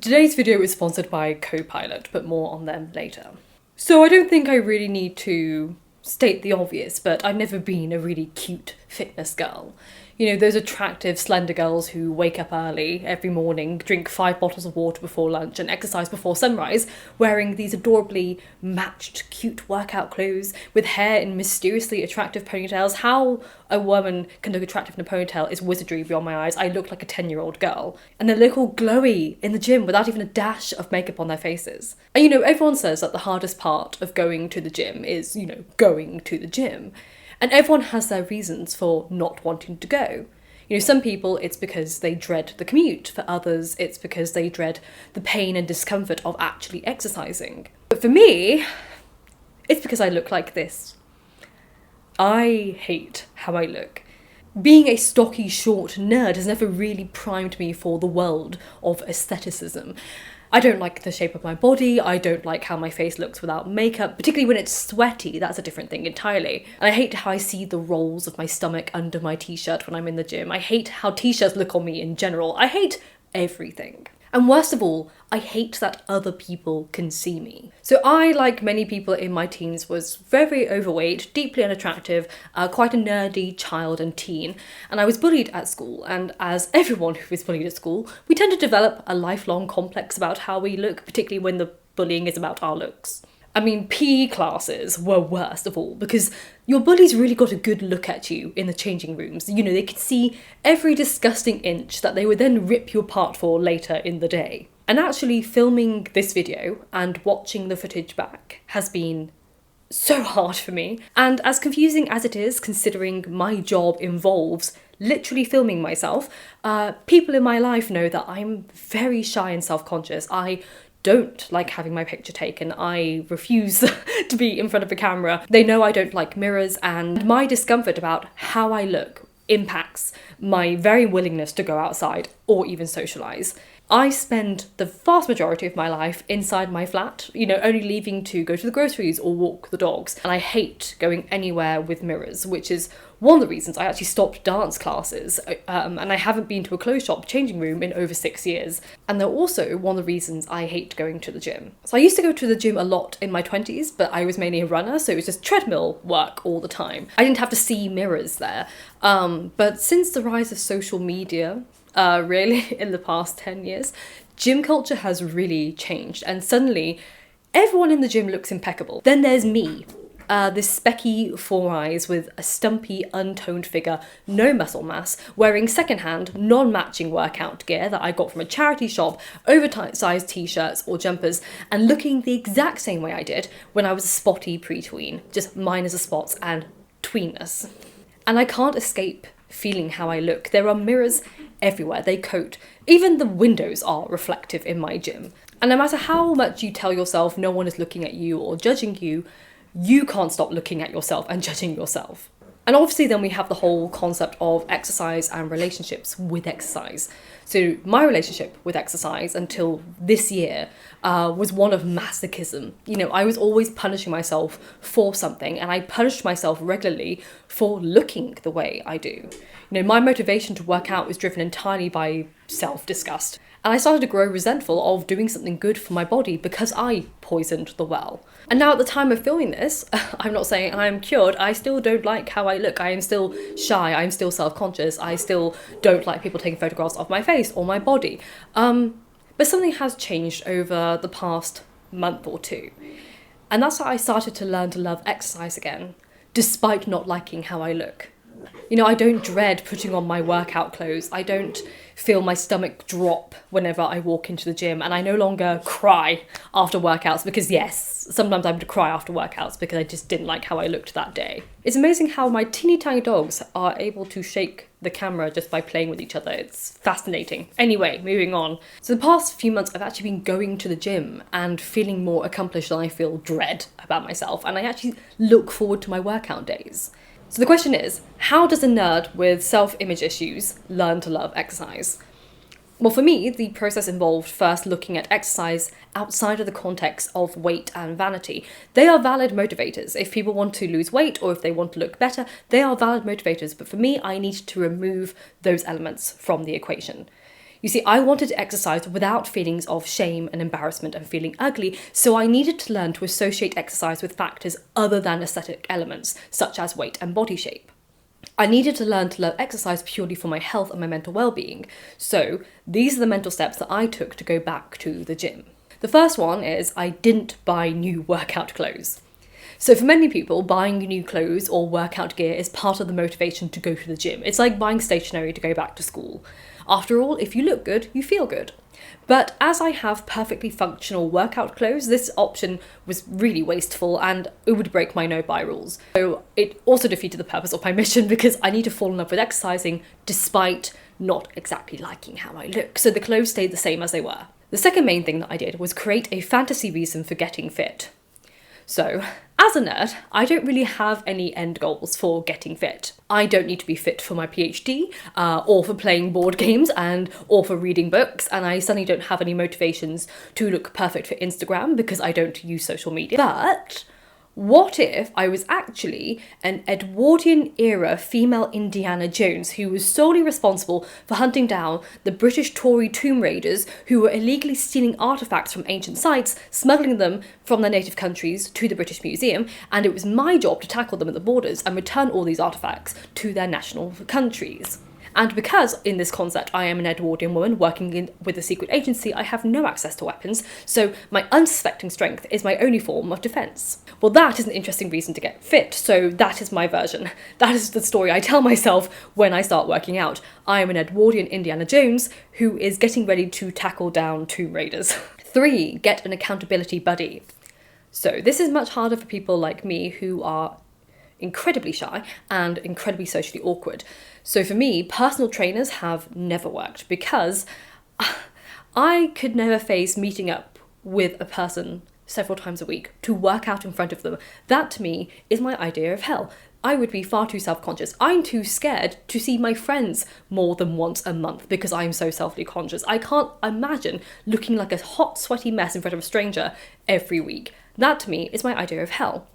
Today's video is sponsored by Copilot, but more on them later. So I don't think I really need to state the obvious, but I've never been a really cute fitness girl. You know, those attractive, slender girls who wake up early every morning, drink 5 bottles of water before lunch and exercise before sunrise, wearing these adorably matched, cute workout clothes with hair in mysteriously attractive ponytails. How a woman can look attractive in a ponytail is wizardry beyond my eyes. I look like a 10-year-old girl. And they look all glowy in the gym without even a dash of makeup on their faces. And you know, everyone says that the hardest part of going to the gym is, going to the gym. And everyone has their reasons for not wanting to go. You know, some people, it's because they dread the commute. For others, it's because they dread the pain and discomfort of actually exercising. But for me, it's because I look like this. I hate how I look. Being a stocky, short nerd has never really primed me for the world of aestheticism. I don't like the shape of my body, I don't like how my face looks without makeup, particularly when it's sweaty, that's a different thing entirely. And I hate how I see the rolls of my stomach under my t-shirt when I'm in the gym. I hate how t-shirts look on me in general. I hate everything. And worst of all, I hate that other people can see me. So I, like many people in my teens, was very overweight, deeply unattractive, quite a nerdy child and teen, and I was bullied at school. And as everyone who is bullied at school, we tend to develop a lifelong complex about how we look, particularly when the bullying is about our looks. I mean, PE classes were worst of all because your bullies really got a good look at you in the changing rooms. You know, they could see every disgusting inch that they would then rip you apart for later in the day. And actually filming this video and watching the footage back has been so hard for me. And as confusing as it is, considering my job involves literally filming myself, people in my life know that I'm very shy and self-conscious. I don't like having my picture taken. I refuse to be in front of a camera. They know I don't like mirrors, and my discomfort about how I look impacts my very willingness to go outside or even socialise. I spend the vast majority of my life inside my flat, only leaving to go to the groceries or walk the dogs. And I hate going anywhere with mirrors, which is one of the reasons I actually stopped dance classes. And I haven't been to a clothes shop changing room in over 6 years. And they're also one of the reasons I hate going to the gym. So I used to go to the gym a lot in my 20s, but I was mainly a runner, so it was just treadmill work all the time. I didn't have to see mirrors there. But since the rise of social media, really, in the past 10 years, gym culture has really changed, and suddenly everyone in the gym looks impeccable. Then there's me, this specky 4 eyes with a stumpy, untoned figure, no muscle mass, wearing secondhand, non-matching workout gear that I got from a charity shop, oversized t-shirts or jumpers, and looking the exact same way I did when I was a spotty pre-tween, just minus the spots and tweenness. And I can't escape feeling how I look. There are mirrors everywhere, they coat. Even the windows are reflective in my gym. And no matter how much you tell yourself no one is looking at you or judging you, you can't stop looking at yourself and judging yourself. And obviously then we have the whole concept of exercise and relationships with exercise. So my relationship with exercise until this year was one of masochism. I was always punishing myself for something, and I punished myself regularly for looking the way I do. My motivation to work out was driven entirely by self-disgust. And I started to grow resentful of doing something good for my body because I poisoned the well. And now at the time of filming this, I'm not saying I am cured, I still don't like how I look. I am still shy, I'm still self-conscious, I still don't like people taking photographs of my face or my body. But something has changed over the past month or two. And that's why I started to learn to love exercise again, despite not liking how I look. I don't dread putting on my workout clothes. I don't feel my stomach drop whenever I walk into the gym, and I no longer cry after workouts because yes, sometimes I would cry after workouts because I just didn't like how I looked that day. It's amazing how my teeny tiny dogs are able to shake the camera just by playing with each other. It's fascinating. Anyway, moving on. So the past few months I've actually been going to the gym and feeling more accomplished than I feel dread about myself, and I actually look forward to my workout days. So the question is, how does a nerd with self-image issues learn to love exercise? Well, for me, the process involved first looking at exercise outside of the context of weight and vanity. They are valid motivators. If people want to lose weight or if they want to look better, they are valid motivators. But for me, I need to remove those elements from the equation. You see, I wanted to exercise without feelings of shame and embarrassment and feeling ugly, so I needed to learn to associate exercise with factors other than aesthetic elements, such as weight and body shape. I needed to learn to love exercise purely for my health and my mental well-being. So these are the mental steps that I took to go back to the gym. The first one is I didn't buy new workout clothes. So for many people, buying new clothes or workout gear is part of the motivation to go to the gym. It's like buying stationery to go back to school. After all, if you look good, you feel good. But as I have perfectly functional workout clothes, this option was really wasteful and it would break my no-buy rules. So it also defeated the purpose of my mission because I need to fall in love with exercising despite not exactly liking how I look. So the clothes stayed the same as they were. The second main thing that I did was create a fantasy reason for getting fit. So, as a nerd, I don't really have any end goals for getting fit. I don't need to be fit for my PhD, or for playing board games, or for reading books, and I certainly don't have any motivations to look perfect for Instagram because I don't use social media. But what if I was actually an Edwardian-era female Indiana Jones who was solely responsible for hunting down the British Tory tomb raiders who were illegally stealing artefacts from ancient sites, smuggling them from their native countries to the British Museum, and it was my job to tackle them at the borders and return all these artefacts to their national countries. And because in this concept I am an Edwardian woman working with a secret agency, I have no access to weapons, so my unsuspecting strength is my only form of defence. Well, that is an interesting reason to get fit, so that is my version. That is the story I tell myself when I start working out. I am an Edwardian Indiana Jones who is getting ready to tackle down tomb raiders. 3. Get an accountability buddy. So this is much harder for people like me who are incredibly shy and incredibly socially awkward. So for me, personal trainers have never worked because I could never face meeting up with a person several times a week to work out in front of them. That to me is my idea of hell. I would be far too self-conscious. I'm too scared to see my friends more than once a month because I'm so self-conscious. I can't imagine looking like a hot, sweaty mess in front of a stranger every week. That to me is my idea of hell.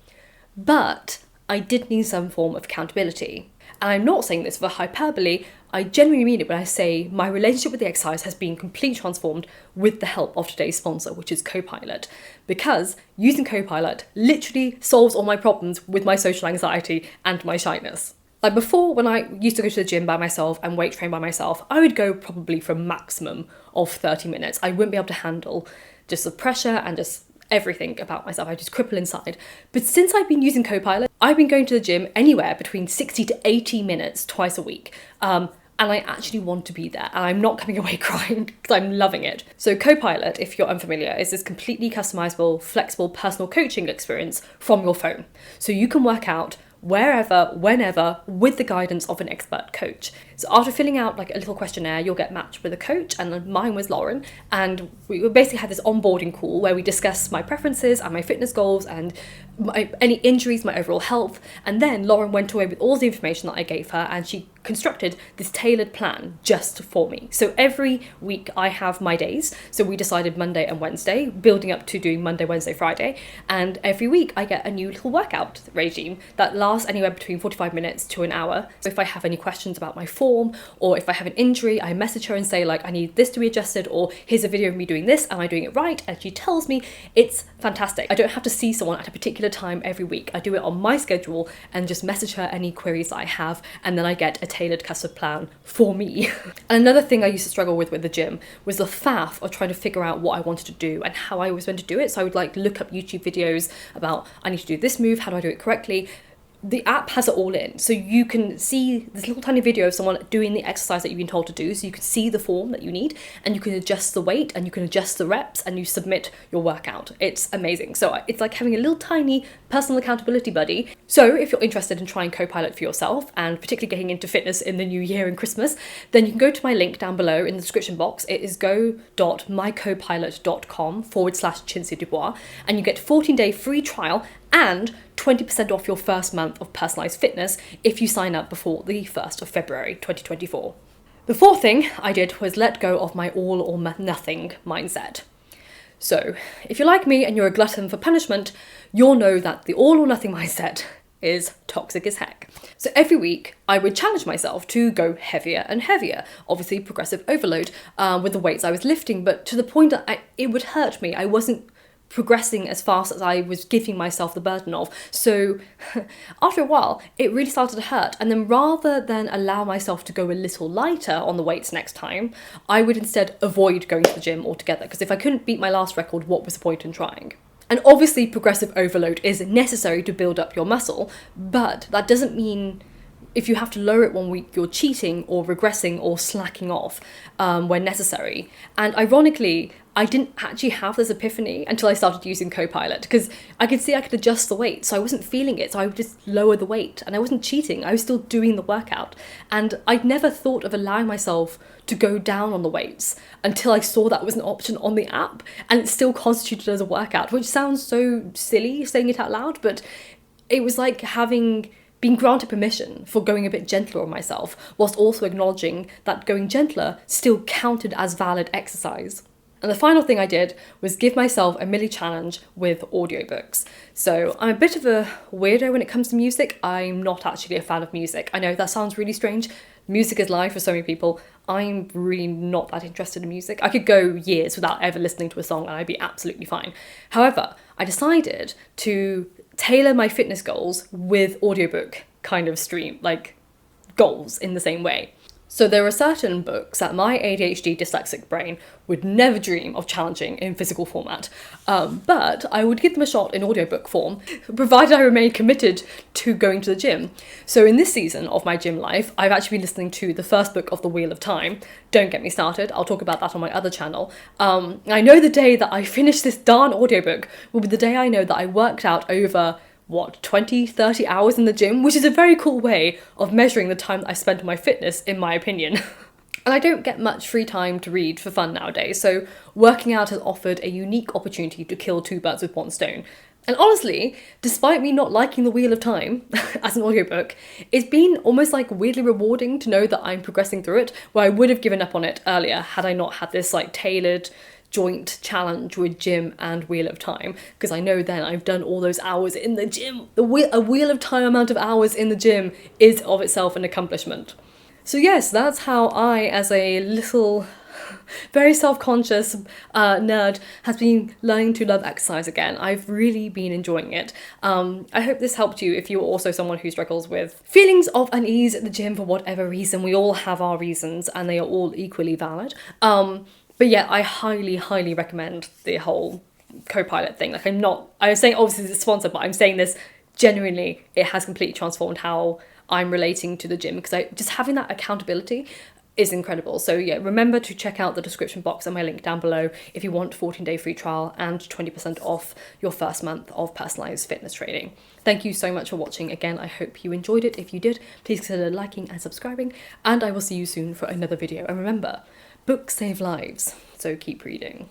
But I did need some form of accountability. And I'm not saying this for hyperbole, I genuinely mean it when I say my relationship with the exercise has been completely transformed with the help of today's sponsor, which is Copilot. Because using Copilot literally solves all my problems with my social anxiety and my shyness. Like before, when I used to go to the gym by myself and weight train by myself, I would go probably for a maximum of 30 minutes. I wouldn't be able to handle just the pressure and just everything about myself. I just cripple inside. But since I've been using Copilot, I've been going to the gym anywhere between 60 to 80 minutes twice a week. And I actually want to be there. And I'm not coming away crying because I'm loving it. So Copilot, if you're unfamiliar, is this completely customizable, flexible personal coaching experience from your phone. So you can work out wherever, whenever, with the guidance of an expert coach. So after filling out like a little questionnaire, you'll get matched with a coach, and mine was Lauren, and we basically had this onboarding call where we discuss my preferences and my fitness goals and any injuries, my overall health, and then Lauren went away with all the information that I gave her and she constructed this tailored plan just for me. So every week I have my days, so we decided Monday and Wednesday, building up to doing Monday, Wednesday, Friday, and every week I get a new little workout regime that lasts anywhere between 45 minutes to an hour. So if I have any questions about my form, or if I have an injury, I message her and say like, I need this to be adjusted, or here's a video of me doing this, am I doing it right? And she tells me. It's fantastic. I don't have to see someone at a particular time every week. I do it on my schedule and just message her any queries that I have, and then I get a tailored custom plan for me. And another thing I used to struggle with the gym was the faff of trying to figure out what I wanted to do and how I was going to do it. So I would like look up YouTube videos about, I need to do this move, how do I do it correctly? The app has it all in, so you can see this little tiny video of someone doing the exercise that you've been told to do, so you can see the form that you need, and you can adjust the weight, and you can adjust the reps, and you submit your workout. It's amazing. So it's like having a little tiny personal accountability buddy. So if you're interested in trying Copilot for yourself, and particularly getting into fitness in the new year and Christmas, then you can go to my link down below in the description box. It is go.mycopilot.com/Cinzia DuBois, and you get 14-day free trial and 20% off your first month of personalised fitness if you sign up before the 1st of February 2024. The fourth thing I did was let go of my all or nothing mindset. So if you're like me and you're a glutton for punishment, you'll know that the all or nothing mindset is toxic as heck. So every week I would challenge myself to go heavier and heavier, obviously progressive overload with the weights I was lifting, but to the point that it would hurt me. I wasn't progressing as fast as I was giving myself the burden of. So after a while, it really started to hurt. And then rather than allow myself to go a little lighter on the weights next time, I would instead avoid going to the gym altogether. Because if I couldn't beat my last record, what was the point in trying? And obviously progressive overload is necessary to build up your muscle, but that doesn't mean if you have to lower it one week, you're cheating or regressing or slacking off when necessary. And ironically, I didn't actually have this epiphany until I started using Copilot, because I could see I could adjust the weight, so I wasn't feeling it, so I would just lower the weight, and I wasn't cheating, I was still doing the workout. And I'd never thought of allowing myself to go down on the weights until I saw that was an option on the app, and it still constituted as a workout, which sounds so silly saying it out loud, but it was like being granted permission for going a bit gentler on myself, whilst also acknowledging that going gentler still counted as valid exercise. And the final thing I did was give myself a mini challenge with audiobooks. So I'm a bit of a weirdo when it comes to music. I'm not actually a fan of music. I know that sounds really strange. Music is life for so many people. I'm really not that interested in music. I could go years without ever listening to a song and I'd be absolutely fine. However, I decided to tailor my fitness goals with audiobook kind of goals in the same way. So there are certain books that my ADHD dyslexic brain would never dream of challenging in physical format, but I would give them a shot in audiobook form, provided I remain committed to going to the gym. So in this season of my gym life, I've actually been listening to the first book of The Wheel of Time. Don't get me started, I'll talk about that on my other channel. I know the day that I finish this darn audiobook will be the day I know that I worked out over 20, 30 hours in the gym, which is a very cool way of measuring the time that I spent on my fitness, in my opinion. And I don't get much free time to read for fun nowadays, so working out has offered a unique opportunity to kill two birds with one stone. And honestly, despite me not liking The Wheel of Time as an audiobook, it's been almost weirdly rewarding to know that I'm progressing through it, where I would have given up on it earlier had I not had this tailored joint challenge with gym and Wheel of Time, because I know then I've done all those hours in the gym. A Wheel of Time amount of hours in the gym is of itself an accomplishment. So yes, that's how I, as a little very self-conscious nerd, has been learning to love exercise again. I've really been enjoying it. I hope this helped you if you're also someone who struggles with feelings of unease at the gym for whatever reason. We all have our reasons and they are all equally valid. But yeah, I highly, highly recommend the whole Copilot thing. I was saying obviously it's a sponsor, but I'm saying this genuinely, it has completely transformed how I'm relating to the gym, because just having that accountability is incredible. So yeah, remember to check out the description box and my link down below if you want 14-day free trial and 20% off your first month of personalized fitness training. Thank you so much for watching. Again, I hope you enjoyed it. If you did, please consider liking and subscribing, and I will see you soon for another video. And remember, books save lives, so keep reading.